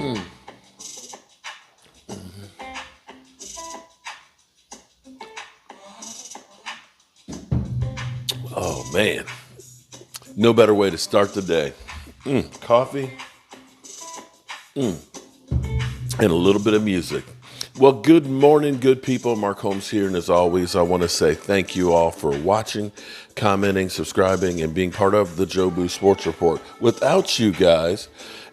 Oh, man. No better way to start the day. Coffee and a little bit of music. Well, good morning, good people. Mark Holmes here. And as always, I want to say thank you all for watching, commenting, subscribing, and being part of the Joe Boo Sports Report. Without you guys,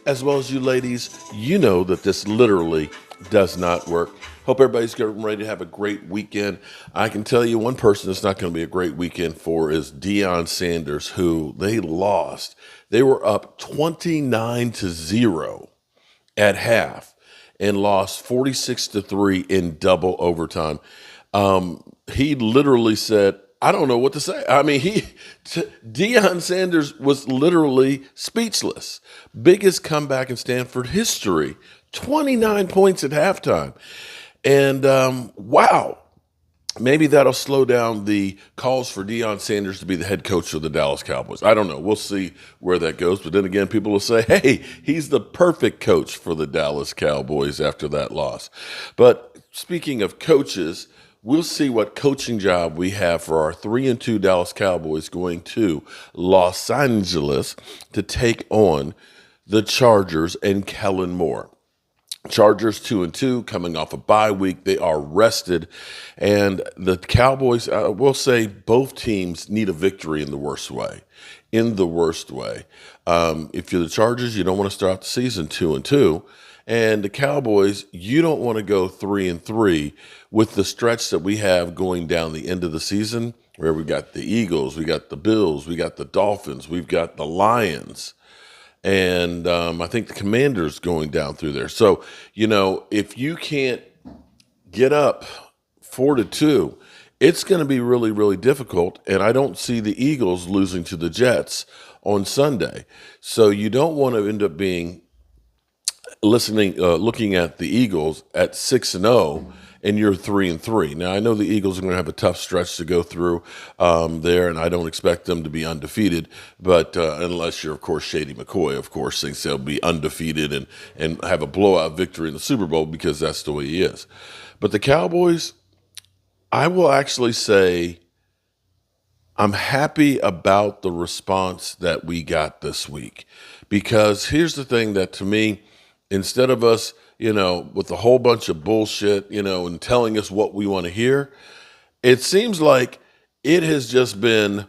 as well as you ladies, you know that this literally does not work. Hope everybody's getting ready to have a great weekend. I can tell you one person it's not going to be a great weekend for is Deion Sanders, who they lost. They were up 29-0 at half and lost 46-3 in double overtime. He literally said, I don't know what to say. I mean, Deion Sanders was literally speechless. Biggest comeback in Stanford history, 29 points at halftime. And wow, maybe that'll slow down the calls for Deion Sanders to be the head coach of the Dallas Cowboys. I don't know. We'll see where that goes. But then again, people will say, hey, he's the perfect coach for the Dallas Cowboys after that loss. But speaking of coaches, we'll see what coaching job we have for our 3-2 Dallas Cowboys going to Los Angeles to take on the Chargers and Kellen Moore. Chargers 2-2 coming off a bye week. They are rested. And the Cowboys, we'll say both teams need a victory in the worst way. In the worst way. If you're the Chargers, you don't want to start the season 2-2. And the Cowboys, you don't want to go 3-3 with the stretch that we have going down the end of the season, where we got the Eagles, we got the Bills, we got the Dolphins, we've got the Lions. And I think the Commanders going down through there. So, if you can't get up 4-2, it's going to be really, really difficult. And I don't see the Eagles losing to the Jets on Sunday. So you don't want to end up looking at the Eagles at 6-0. And you're 3-3. Now, I know the Eagles are going to have a tough stretch to go through there, and I don't expect them to be undefeated. But unless you're, of course, Shady McCoy, of course, thinks they'll be undefeated and have a blowout victory in the Super Bowl because that's the way he is. But the Cowboys, I will actually say I'm happy about the response that we got this week. Because here's the thing that, to me, instead of us with a whole bunch of bullshit, and telling us what we want to hear, it seems like it has just been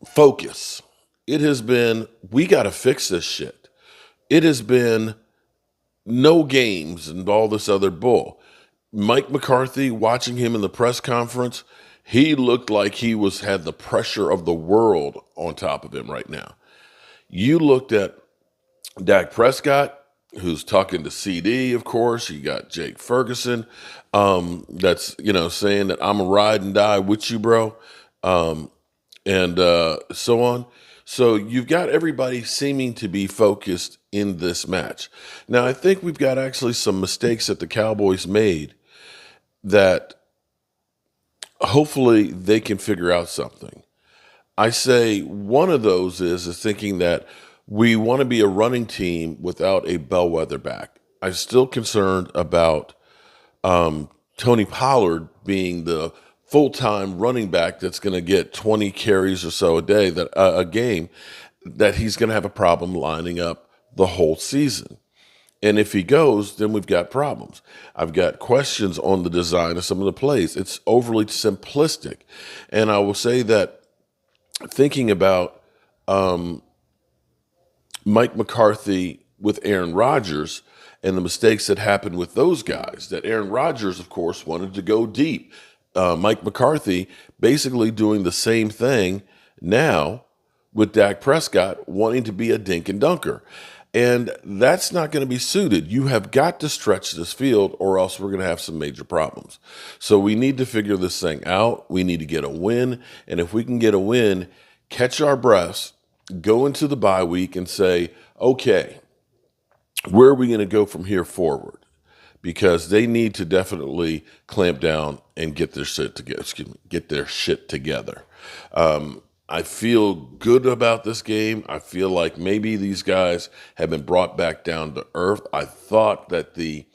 focus. It has been, we got to fix this shit. It has been no games and all this other bull. Mike McCarthy, watching him in the press conference, he looked like he had the pressure of the world on top of him right now. You looked at Dak Prescott, who's talking to CD, of course. You got Jake Ferguson, that's, saying that I'm a ride and die with you, bro, and so on. So you've got everybody seeming to be focused in this match. Now, I think we've got actually some mistakes that the Cowboys made that hopefully they can figure out something. I say one of those is thinking that we want to be a running team without a bellwether back. I'm still concerned about Tony Pollard being the full-time running back that's going to get 20 carries or so a game, that he's going to have a problem lining up the whole season. And if he goes, then we've got problems. I've got questions on the design of some of the plays. It's overly simplistic. And I will say that thinking about Mike McCarthy with Aaron Rodgers and the mistakes that happened with those guys, that Aaron Rodgers, of course, wanted to go deep. Mike McCarthy basically doing the same thing now with Dak Prescott wanting to be a dink and dunker. And that's not going to be suited. You have got to stretch this field or else we're going to have some major problems. So we need to figure this thing out. We need to get a win. And if we can get a win, catch our breaths, go into the bye week and say, okay, where are we going to go from here forward? Because they need to definitely clamp down and get their shit together. I feel good about this game. I feel like maybe these guys have been brought back down to earth. I thought that the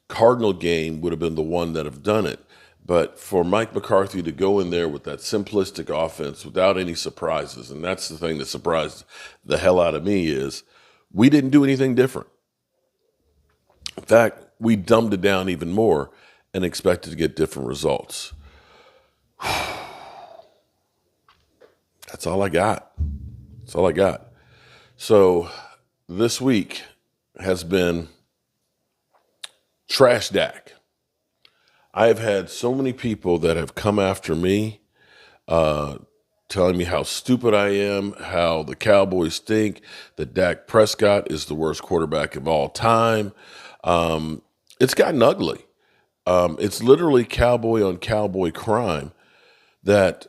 Cardinal game would have been the one that have done it. But for Mike McCarthy to go in there with that simplistic offense without any surprises, and that's the thing that surprised the hell out of me, is we didn't do anything different. In fact, we dumbed it down even more and expected to get different results. That's all I got. That's all I got. So this week has been trash Dak. I have had so many people that have come after me, telling me how stupid I am, how the Cowboys think that Dak Prescott is the worst quarterback of all time. It's gotten ugly. It's literally cowboy on cowboy crime that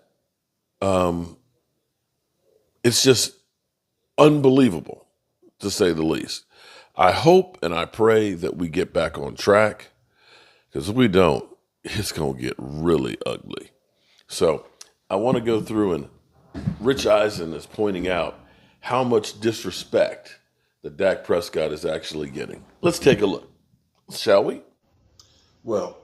it's just unbelievable, to say the least. I hope and I pray that we get back on track, because if we don't, it's going to get really ugly. So I want to go through, and Rich Eisen is pointing out how much disrespect that Dak Prescott is actually getting. Let's take a look, shall we? Well,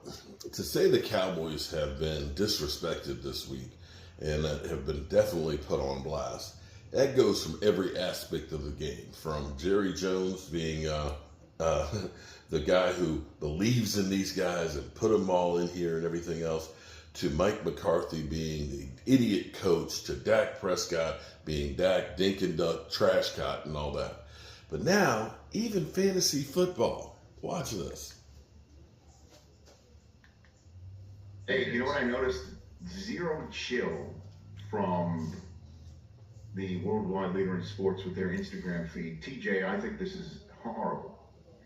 to say the Cowboys have been disrespected this week and have been definitely put on blast, that goes from every aspect of the game, from Jerry Jones being the guy who believes in these guys and put them all in here and everything else, to Mike McCarthy being the idiot coach, to Dak Prescott being Dak Dink and Duck Trash Cot and all that. But now, even fantasy football. Watch this. Hey, you know what I noticed? Zero chill from the worldwide leader in sports with their Instagram feed. TJ, I think this is horrible.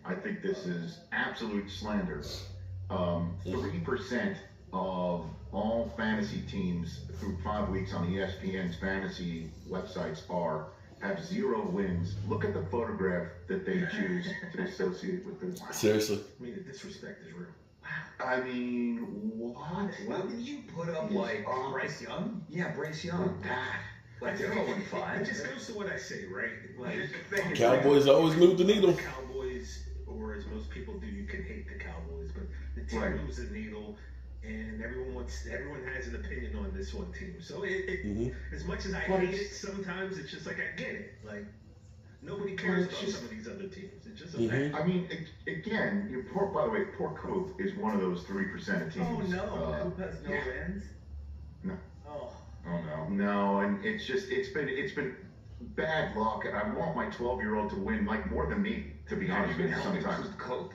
I think this is absolute slander. 3% of all fantasy teams through 5 weeks on ESPN's fantasy websites have 0 wins. Look at the photograph that they choose to associate with this. Seriously? I mean, the disrespect is real. I mean, what? What did you put up like Bryce Young? Yeah, Bryce Young. Like they're 0-5. It just goes to what I say, right? Like Cowboys always move the needle. Cowboys, or as most people do, you can hate the Cowboys, but the team moves the needle, and everyone has an opinion on this one team. So as much as I hate it, sometimes it's just like I get it. Like nobody cares about some of these other teams. It's just a fact. I mean, again, by the way, poor Coop is one of those 3% of teams. Oh no, Coop has no wins. No. Oh. No, and it's been bad luck, and I want my 12-year-old to win like more than me, to be honest with you. Sometimes Coop.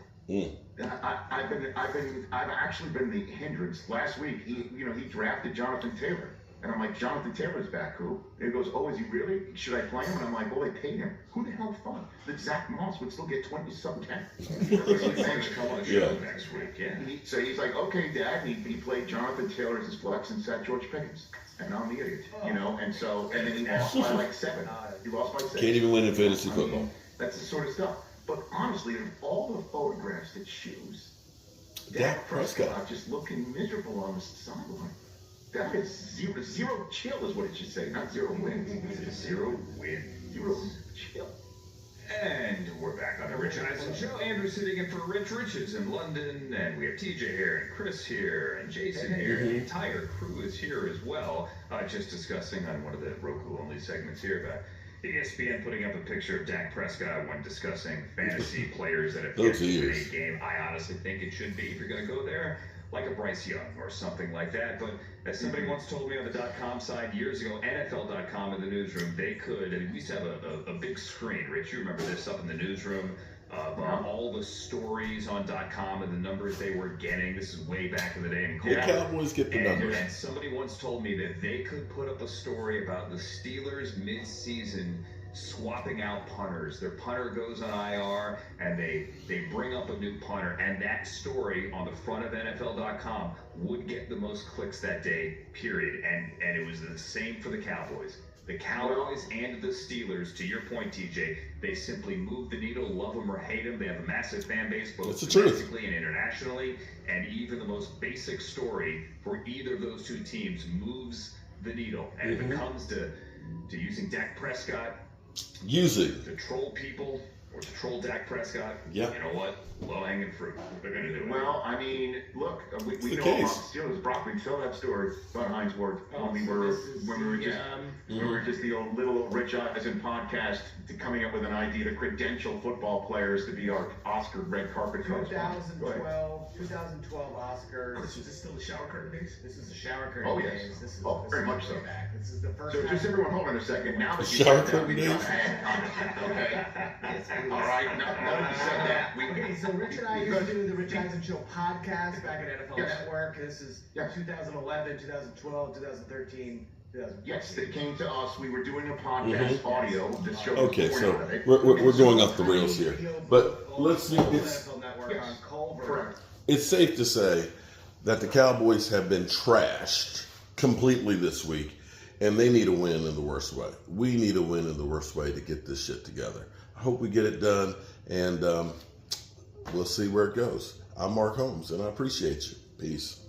I've actually been the hindrance. Last week, he drafted Jonathan Taylor, and I'm like, Jonathan Taylor's back, Coop. And he goes, oh, is he really? Should I play him? And I'm like, well, they paid him. Who the hell thought that Zach Moss would still get 20-something? Come on, show next week, yeah. So he's like, okay, Dad. And he played Jonathan Taylor as his flex and sat George Pickens. And I'm the idiot, and then he lost by like 7. He lost by 7. Can't even win in fantasy football. That's the sort of stuff. But honestly, of all the photographs that choose, Dak Prescott just looking miserable on the sideline. That is zero chill is what it should say, not 0 wins. 0 wins. 0 chill. And we're back on the Rich Eisen Show. Andrew sitting in for Rich Riches in London, and we have TJ here, and Chris here, and Jason here, and the entire crew is here as well, just discussing on one of the Roku-only segments here about ESPN putting up a picture of Dak Prescott when discussing fantasy players that have yet to win a game. I honestly think it should be, if you're going to go there, like a Bryce Young or something like that. But as somebody once told me on the .com side years ago, NFL.com in the newsroom, they could, and we used to have a big screen, Rich, you remember this, up in the newsroom, of all the stories on .com and the numbers they were getting. This is way back in the day. The Cowboys get the numbers. And somebody once told me that they could put up a story about the Steelers mid-season swapping out punters. Their punter goes on IR, and they bring up a new punter, and that story on the front of NFL.com would get the most clicks that day, period. And it was the same for the Cowboys. The Cowboys and the Steelers, to your point, TJ, they simply move the needle, love them or hate them. They have a massive fan base, both domestically and internationally, and even the most basic story for either of those two teams moves the needle. And if it comes to to using Dak Prescott Using. to troll people or to troll Dak Prescott. Yeah. You know what? Low-hanging fruit. They're going to do it. Well, I mean, look, we the know case. about the Steelers. Brock, we tell that story about Heinz Ward when we were just the old little Rich Eisen podcast coming up with an idea to credential football players to be our Oscar red carpet correspondents. 2012 Oscars. Is this still the shower curtain days? This is the shower curtain Oh, yes. days. This is, Oh, this very is much way so. back. This is the first So time. just everyone hold on a second. Now that you Shower said that, curtain we've got days? to add content, okay? All right, now that you said that, Okay, so Rich and I we used to could- do the Rich Eisen Show podcast back at NFL Yes. Network. This is Yes. 2011, 2012, 2013, 2014. Yes, they came to us. We were doing a podcast audio. This show. Okay, was so born out of it. we're going off the rails here. But let's see, it's NFL Network Yes. on Culver. Correct. it's safe to say that the Cowboys have been trashed completely this week, and they need a win in the worst way. We need a win in the worst way to get this shit together. I hope we get it done, and we'll see where it goes. I'm Mark Holmes, and I appreciate you. Peace.